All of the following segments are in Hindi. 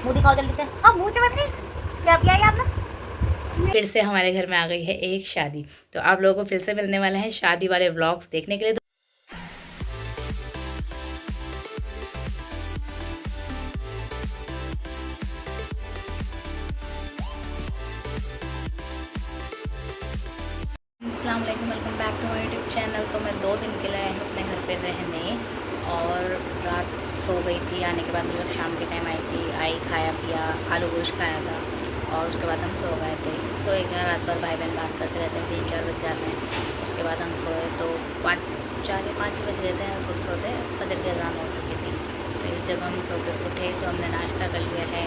मुँह दिखाओ जल्दी से। हाँ मुँह चमक नहीं, क्या किया है आपने? फिर से हमारे घर में आ गई है एक शादी, तो आप लोगों को फिर से मिलने वाले हैं शादी वाले व्लॉग्स देखने के लिए। अस्सलाम वालेकुम, welcome back to my YouTube channel. तो मैं 2 दिन के लिए आई हूँ अपने घर पे रहने, और रात सो गई थी। आने के बाद मतलब शाम के टाइम आई खाया पिया, आलू गोश्त खाया था, और उसके बाद हम सो गए थे। सोए क्या, रात भर भाई बहन बात करते रहते हैं, 3-4 बज जाते हैं। उसके बाद हम सोए तो 4 या 5 ही बज गए थे सोते, फजर की अज़ान हो चुकी थी। फिर जब हम सो के उठे तो हमने नाश्ता कर लिया है,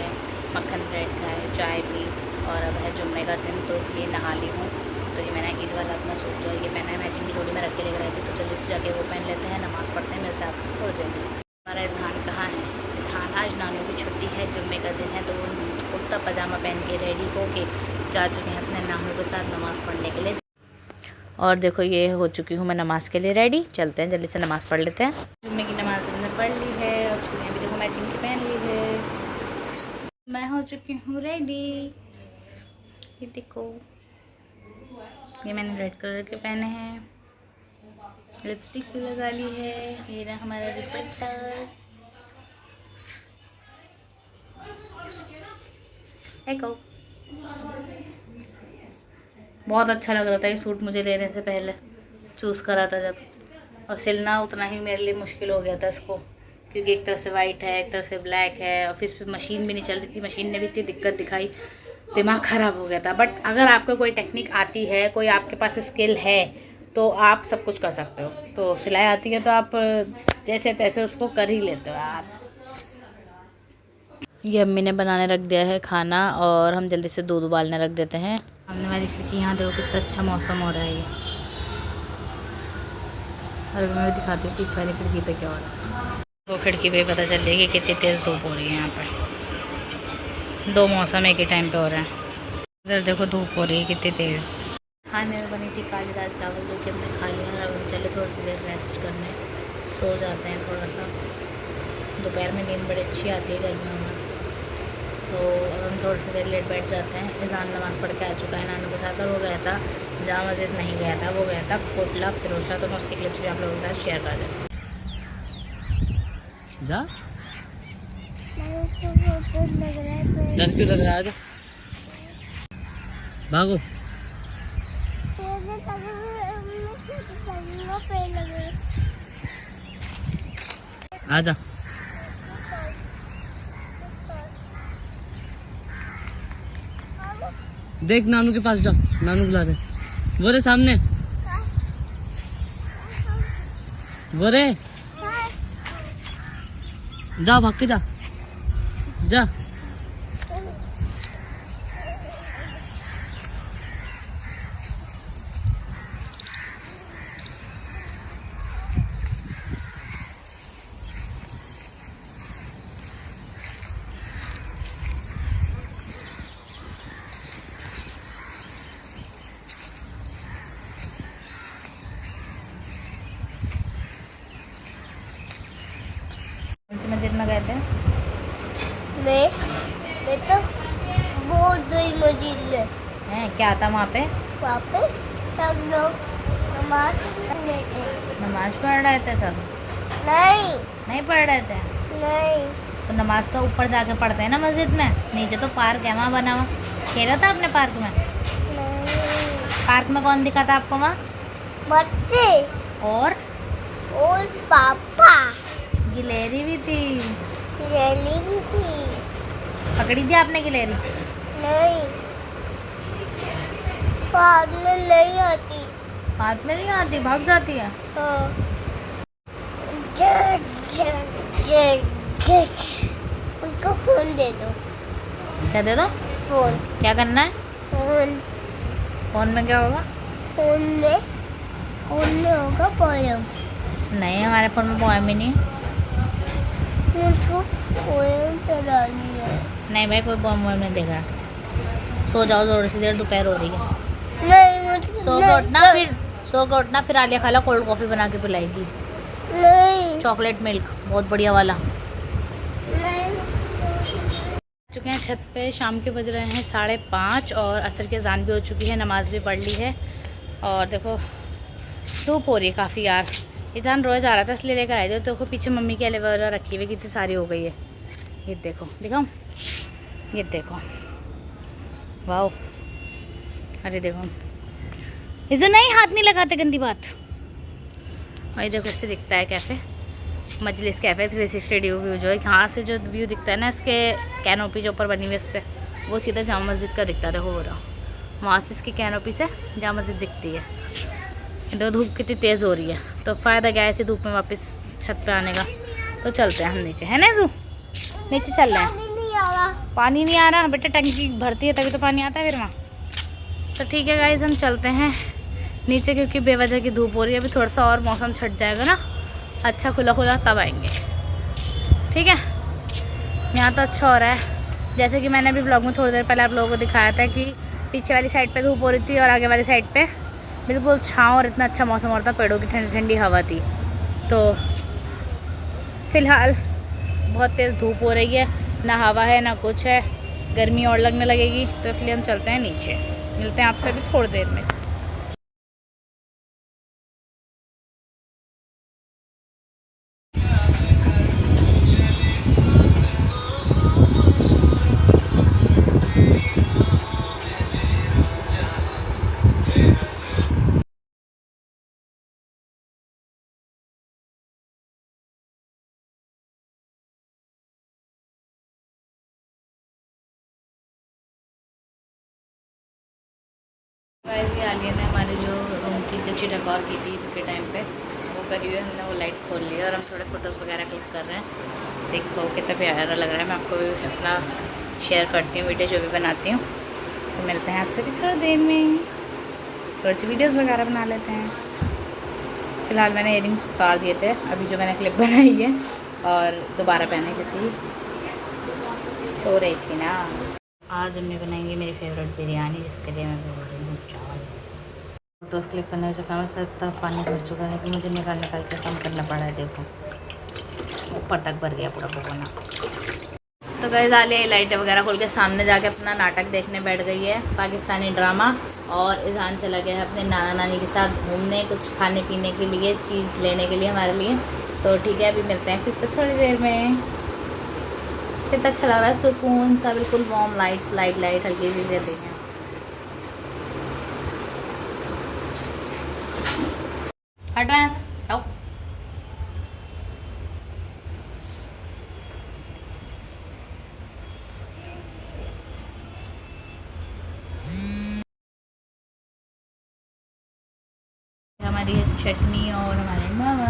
मक्खन ब्रेड खाए, चाय पी, और अब है जुम्मे का दिन तो इसलिए नहा ली हूँ। तो ये मैंने ईद वाला अपना सूट जो ये पहना है, मैचिंग की जोड़ी में रख के लेकर आई थी, तो जल्दी से जाके वो पहन लेते हैं, नमाज़ पढ़ते हैं, मिलते हैं आपसे थोड़ी देर में। हमारा इज़हान कहाँ है? इज़हान आज नानू की छुट्टी है, जुम्मे का दिन है, तो वो कुर्ता पजामा पहन के रेडी होके जा चुके हैं अपने नानू के साथ नमाज़ पढ़ने के लिए। और देखो ये हो चुकी हूँ मैं नमाज़ के लिए रेडी। चलते हैं, जल्दी से नमाज़ पढ़ लेते हैं। जुम्मे की नमाज़ हमने पढ़ ली है, और चुड़ियाँ भी देखो मैचिंग की पहन ली है। मैं हो चुकी हूँ रेडी, ये देखो, ये मैंने रेड कलर के पहने हैं, लिपस्टिक भी लगा ली है, ये रहा हमारा दुपट्टा। बहुत अच्छा लग रहा था ये सूट मुझे लेने से पहले, चूज़ करा था जब, और सिलना उतना ही मेरे लिए मुश्किल हो गया था इसको, क्योंकि एक तरह से वाइट है, एक तरह से ब्लैक है, और फिर इस पर मशीन भी नहीं चल रही थी, मशीन ने भी इतनी दिक्कत दिखाई, दिमाग ख़राब हो गया था। बट अगर आपको कोई टेक्निक आती है, कोई आपके पास स्किल है, तो आप सब कुछ कर सकते हो। तो सिलाई आती है तो आप जैसे तैसे उसको कर ही लेते हो यार। ये अम्मी ने बनाने रख दिया है खाना, और हम जल्दी से दूध उबालने रख देते हैं। सामने वाली खिड़की, यहाँ देखो कितना अच्छा मौसम हो रहा है ये, और मैं भी दिखाती हूँ पीछे वाली खिड़की पे क्या हो रहा है। वो खिड़की पे पता चल रही है कि कितनी तेज़ धूप हो रही है। यहाँ पर 2 मौसम एक ही टाइम पे हो रहा है। इधर देखो धूप हो रही है कितनी तेज़। खाने में बनी थी काली दाल चावल, जो कि हमने खा लिया। अब चले थोड़ी सी देर रेस्ट करने, सो जाते हैं थोड़ा सा। दोपहर में नींद बड़ी अच्छी आती है गर्मियों में, तो अब हम थोड़ी सी देर लेट बैठ जाते हैं। इज़हान नमाज़ पढ़ के आ चुका है नानू के साथ, और वो गया था जामा मस्जिद नहीं गया था, वो गया था कोटला फिरोशा। तो मैं उसकी क्लिप्स भी आप लोगों के साथ शेयर कर देती हूँ। जा डर क्यों लग रहा है? भागो, आजा। देख नानू के पास जा, नानू बुला रहे, वो रे सामने, वो रे, जा भाग के जा, जा। कौन सी मस्जिद में गए थे? मैं तो बहुत बड़ी मस्जिद में हैं, क्या था वहाँ पे? वहाँ पे सब लोग नमाज पढ़ रहे थे। नमाज पढ़ रहे थे सब? नहीं नहीं पढ़ रहे थे? नहीं तो नमाज तो ऊपर जाके पढ़ते हैं ना मस्जिद में, नीचे तो पार्क है वहाँ बना हुआ। खेला था अपने पार्क में? नहीं, पार्क में कौन दिखा था आपको वहाँ? बच्चे और पापा, गिलेरी भी थी? रैली भी थी। पकड़ी थी आपने गिलेरी? नहीं, हाथ में नहीं आती। हाथ में नहीं आती, भाग जाती है। हाँ। ज, ज, ज, ज, उनको फोन दे दो। क्या दे दो? फोन। क्या करना है? फोन। फोन में क्या होगा? फोन में होगा पोयम। नहीं, हमारे फ़ोन में पोएम ही नहीं है। मुझको पोयम चलानी है। नहीं भाई, कोई पोएम वोएम नहीं देख रहा। सो जाओ थोड़ी सी देर, दोपहर हो रही है। नहीं मुझको सो के उठना, फिर आलिया खाला कोल्ड कॉफ़ी बना के पिलाएगी, नहीं चॉकलेट मिल्क बहुत बढ़िया वाला। नहीं चुके हैं छत पे, शाम के बज रहे हैं 5:30 और असर की अजान भी हो चुकी है, नमाज़ भी पढ़ ली है। और देखो धूप हो रही है काफ़ी यार। ईजान रोज़ आ रहा था इसलिए लेकर आए थे। तो देखो पीछे मम्मी की एलोवेरा रखी हुई कितनी सारी हो गई है। ये देखो, दिखाऊं, ये देखो, वाह। अरे देखो इसे नहीं, हाथ नहीं लगाते, गंदी बात। और ये देखो इससे दिखता है कैफ़े, मजलिस कैफ़े 360 व्यू जो है यहाँ से जो व्यू दिखता है ना, इसके कैनोपी जो ऊपर बनी हुई है उससे, वो सीधा जामा मस्जिद का दिखता है। देखो हो रहा वहाँ से इसकी कैनोपी से जामा मस्जिद दिखती है। देखो धूप कितनी तेज़ हो रही है, तो फ़ायदा क्या है ऐसी धूप में वापस छत पे आने का। तो चलते हैं हम नीचे, है ना जू, नीचे चल रहे हैं। पानी नहीं आ रहा बेटा, टंकी भरती है तभी तो पानी आता है फिर वहाँ। तो ठीक है गाइस, हम चलते हैं नीचे क्योंकि बेवजह की धूप हो रही है। अभी थोड़ा सा और मौसम छट जाएगा ना, अच्छा खुला खुला, तब आएंगे। ठीक है, यहाँ तो अच्छा हो रहा है। जैसे कि मैंने अभी ब्लॉग में थोड़ी देर पहले आप लोगों को दिखाया था कि पीछे वाली साइड पे धूप हो रही थी और आगे वाली साइड पे बिल्कुल छाँव और इतना अच्छा मौसम हो रहा था, पेड़ों की ठंडी ठंडी हवा थी। तो फ़िलहाल बहुत तेज़ धूप हो रही है, ना हवा है ना कुछ है, गर्मी और लगने लगेगी। तो इसलिए हम चलते हैं नीचे, मिलते हैं आपसे अभी थोड़ी देर में। गाइस ये आलिया ने हमारे जो रूम की अच्छी डेकोर की थी इसके टाइम पे वो करी हुई है, हमने वो लाइट खोल ली और हम थोड़े फ़ोटोज़ वगैरह क्लिक कर रहे हैं। देखो कितना प्यारा लग रहा है। मैं आपको अपना शेयर करती हूँ वीडियो जो भी बनाती हूँ। तो मिलते हैं आपसे भी थोड़ी देर में, थोड़ी सी वीडियोज़ वगैरह बना लेते हैं। फ़िलहाल मैंने इयरिंग्स उतार दिए थे अभी जो मैंने क्लिप बनाई है, और दोबारा पहने क्योंकि सो रही थी ना। आज मम्मी बनाएंगी मेरी फेवरेट बिरयानी, जिसके लिए मैं बोल रही हूँ चावल। फोटोज़ क्लिक करने से कम से इतना पानी भर चुका है कि मुझे निकाल के काम करना पड़ा है। देखो ऊपर तक भर गया पूरा भगोना। तो गाइस आलिया लाइटें वगैरह खोल के सामने जाके अपना नाटक देखने बैठ गई है, पाकिस्तानी ड्रामा। और इज़ान चला गया है अपने नाना नानी के साथ घूमने, कुछ खाने पीने के लिए, चीज़ लेने के लिए हमारे लिए। तो ठीक है, अभी मिलते हैं फिर से थोड़ी देर में। कितना अच्छा लग रहा है, सुकून सा, बिल्कुल वार्म लाइट्स, लाइट हल्की सी दे रही हैं। हटो यहाँ से, आओ। हमारी चटनी और हमारे नमक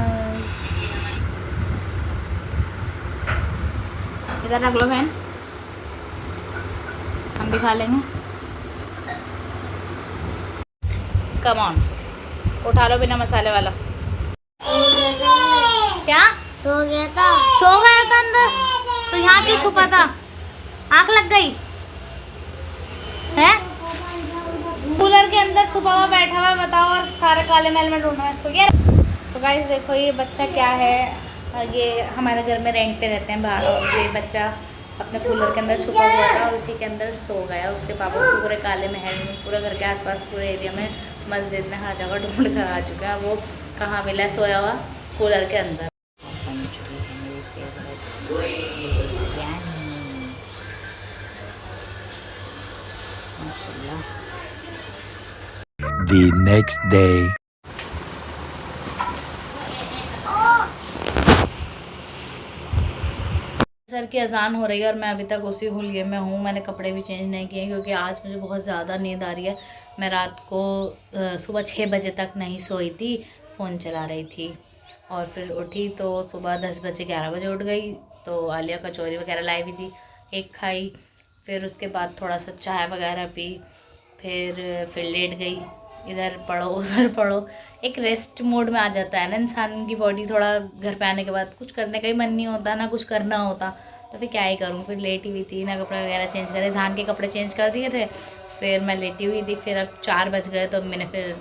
इधर रख लो बहन, हम भी खा लेंगे। कम ऑन, उठा लो बिना मसाले वाला। क्या सो गया था? सो गया था अंदर? तो यहाँ क्यों छुपा था? आँख लग गई है? कूलर के अंदर छुपा हुआ बैठा हुआ, बताओ, और सारे काले महल में ढूंढना है इसको। ये तो गाइस देखो ये बच्चा क्या है, ये हमारे घर में रेंट पे रहते हैं बाहर, और ये बच्चा अपने कूलर के अंदर छुपा हुआ था और उसी के अंदर सो गया। उसके पापा उसको पूरे काले महल में, पूरे घर के आसपास, पूरे एरिया में, मस्जिद में, हर जगह ढूंढ कर आ चुका है। वो कहाँ मिला है? सोया हुआ कूलर के अंदर। The next day. सर की अजान हो रही है और मैं अभी तक उसी हुलिये में हूँ। मैंने कपड़े भी चेंज नहीं किए क्योंकि आज मुझे बहुत ज़्यादा नींद आ रही है। मैं रात को सुबह 6 बजे तक नहीं सोई थी, फ़ोन चला रही थी, और फिर उठी तो सुबह 10 बजे 11 बजे उठ गई। तो आलिया कचौरी वगैरह लाई हुई थी, एक खाई, फिर उसके बाद थोड़ा सा चाय वगैरह पी, फिर लेट गई। इधर पढ़ो उधर पढ़ो, एक रेस्ट मोड में आ जाता है ना इंसान की बॉडी। थोड़ा घर पे आने के बाद कुछ करने का ही मन नहीं होता, ना कुछ करना होता, तो फिर क्या ही करूँ। फिर लेटी हुई थी ना, कपड़े वगैरह चेंज करे, जहान के कपड़े चेंज कर दिए थे, फिर मैं लेटी हुई थी। फिर अब 4 बज गए तो मैंने फिर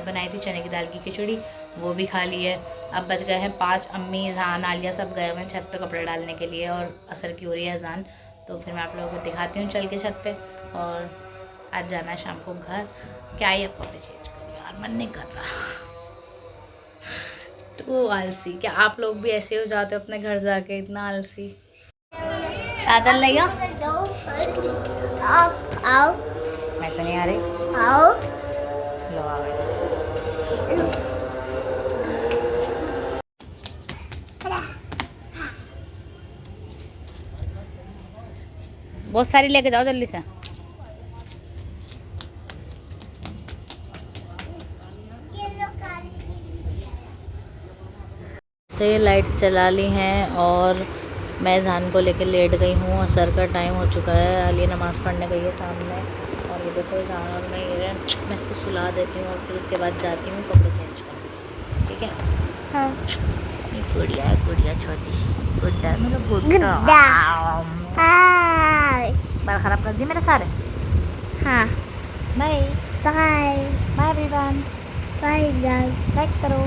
बनाई थी चने की दाल की खिचड़ी, वो भी खा ली है। अब बज गए हैं 5, अम्मी जहान आलिया सब गए हुए हैं छत पे कपड़े डालने के लिए और असर की हो रही है अजान। तो फिर मैं आप लोगों को दिखाती हूँ चल के छत पे। और आज जाना है शाम को घर। क्या ही अब कपड़े चेंज करूँ यार, मन नहीं कर रहा। तो आलसी, क्या आप लोग भी ऐसे हो जाते हो अपने घर जाके इतना आलसी? आदल नहीं आ? आओ मैं तो नहीं आ रही। आओ लो आ गए। बहुत सारी लेके जाओ जल्दी से। से लाइट्स चला ली हैं और मैं जान को लेके लेट गई हूँ। असर का टाइम हो चुका है। अली नमाज़ पढ़ने गई है सामने और ये देखो जान और मैं इसको सुला देती हूँ और फिर उसके बाद जाती हूँ कपड़े चेंज करने। ठीक है? हाँ ये गुड़िया है, गुड़िया छोटी सी गुड्डा है मेरा गुड्डा। बाल ख़राब कर दी मेरे सारे। हाँ bye bye bye everyone. Bye bye like करो,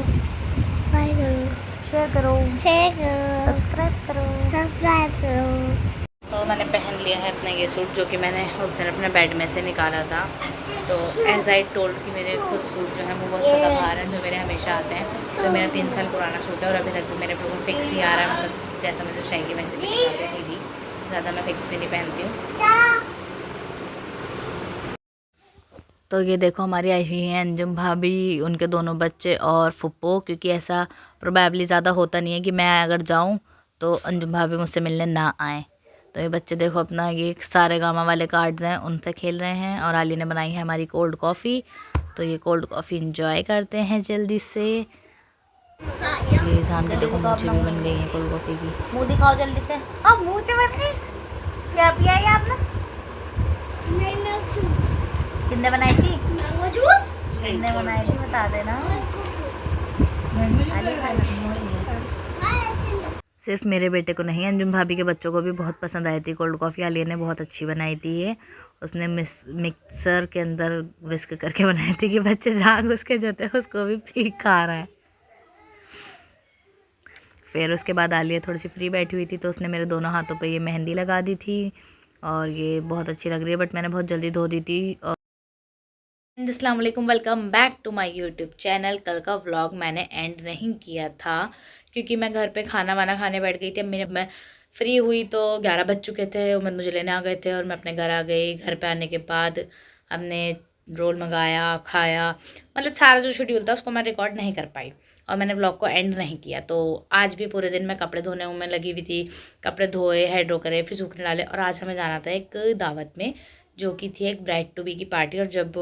बाय करो शेयर करो, सब्सक्राइब करो। तो मैंने पहन लिया है अपना ये सूट जो कि मैंने उस दिन अपने बेड में से निकाला था। तो एज आई टोल्ड कि मेरे कुछ सूट जो हैं वो बहुत सदाबहार हैं जो मेरे हमेशा आते हैं। तो मेरा 3 साल पुराना सूट है और अभी तक भी मेरे बिल्कुल फिक्स ही आ रहा है। मतलब जैसा मुझे चाहिए वैसे भी नहीं भी ज़्यादा मैं फिक्स भी नहीं पहनती हूँ। तो ये देखो हमारी आई हुई हैं अंजुम भाभी, उनके दोनों बच्चे और फुप्पो, क्योंकि ऐसा प्रोबेबली ज़्यादा होता नहीं है कि मैं अगर जाऊँ तो अंजुम भाभी मुझसे मिलने ना आए। तो ये बच्चे देखो अपना ये सारे गामा वाले कार्ड्स हैं उनसे खेल रहे हैं और आली ने बनाई है हमारी कोल्ड कॉफ़ी। तो ये कोल्ड कॉफ़ी इंजॉय करते हैं जल्दी से। ये जान के देखो मुझे भी बन गई है कोल्ड कॉफ़ी की। मुँह दिखाओ जल्दी से। अब मुँह से बन गई। क्या पिया है आपने? कितने बनाई थी? कितने बनाई थी बता देना। सिर्फ मेरे बेटे को नहीं, अंजुम भाभी के बच्चों को भी बहुत पसंद आई थी कोल्ड कॉफ़ी। आलिया ने बहुत अच्छी बनाई थी ये। उसने मिक्सर के अंदर विस्क करके बनाई थी कि बच्चे जाग उसके जो थे उसको भी पी खा रहा है। फिर उसके बाद आलिया थोड़ी सी फ्री बैठी हुई थी तो उसने मेरे दोनों हाथों पे ये मेहंदी लगा दी थी और ये बहुत अच्छी लग रही है, बट मैंने बहुत जल्दी धो दी थी। और अस्सलाम वालेकुम, welcome back to my YouTube channel. कल का व्लॉग मैंने एंड नहीं किया था क्योंकि मैं घर पे खाना वाना खाने बैठ गई थी। अब मैं फ्री हुई तो 11 बज चुके थे। उमर मुझे लेने आ गए थे और मैं अपने घर आ गई। घर पे आने के बाद हमने रोल मंगाया, खाया, मतलब सारा जो शेड्यूल था उसको मैं रिकॉर्ड नहीं कर पाई और मैंने व्लॉग को एंड नहीं किया। तो आज भी पूरे दिन मैं कपड़े धोने में लगी हुई थी। कपड़े धोए, हाइड्रो करे, फिर सूखने डाले और आज हमें जाना था एक दावत में जो कि थी एक ब्राइड टू बी की पार्टी। और जब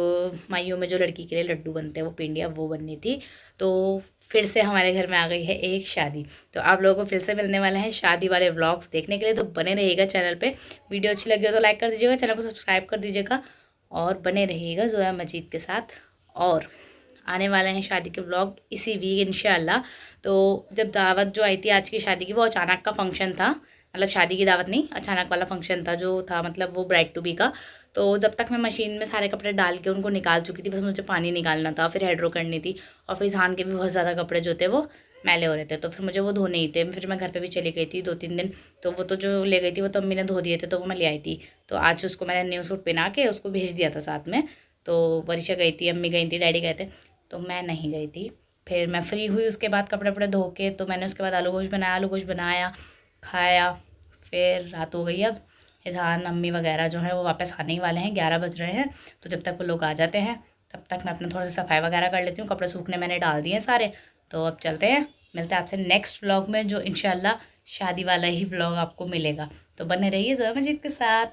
माइयों में जो लड़की के लिए लड्डू बनते हैं वो पिंडिया वो बननी थी। तो फिर से हमारे घर में आ गई है एक शादी। तो आप लोगों को फिर से मिलने वाले हैं शादी वाले व्लॉग्स देखने के लिए। तो बने रहिएगा चैनल पे। वीडियो अच्छी लगी हो तो लाइक कर दीजिएगा, चैनल को सब्सक्राइब कर दीजिएगा और बने रहिएगा जोया मजीद के साथ। और आने वाले हैं शादी के व्लॉग इसी वीक इंशाल्लाह। तो जब दावत जो आई थी आज की शादी की वो अचानक का फंक्शन था, मतलब शादी की दावत नहीं, अचानक वाला फंक्शन था जो था, मतलब वो ब्राइड टू बी का। तो जब तक मैं मशीन में सारे कपड़े डाल के उनको निकाल चुकी थी, बस मुझे पानी निकालना था, फिर हाइड्रो करनी थी और फिर जहान के भी बहुत ज़्यादा कपड़े जो थे वो मैले हो रहे थे तो फिर मुझे वो धोने ही थे। फिर मैं घर पे भी चली गई थी 2-3 दिन। तो वो तो जो ले गई थी वो तो अम्मी ने धो दिए थे तो वो मैं ले आई थी। तो आज उसको मैंने न्यू सूट पहना के उसको भेज दिया था साथ में। तो वर्षा गई थी, अम्मी गई थी, डैडी गए थे, तो मैं नहीं गई थी। फिर मैं फ्री हुई उसके बाद कपड़े वपड़े धो के। तो मैंने उसके बाद आलू गोश्त बनाया, खाया। फिर रात हो गई। अब इजहान अम्मी वगैरह जो है वो वापस आने ही वाले हैं, 11 बज रहे हैं। तो जब तक वो लोग आ जाते हैं तब तक मैं अपना थोड़ा सा सफाई वगैरह कर लेती हूँ। कपड़े सूखने मैंने डाल दिए सारे। तो अब चलते हैं, मिलते हैं आपसे नेक्स्ट व्लॉग में जो इंशाल्लाह शादी वाला ही व्लॉग आपको मिलेगा। तो बने रहिए जोया मजीद के साथ।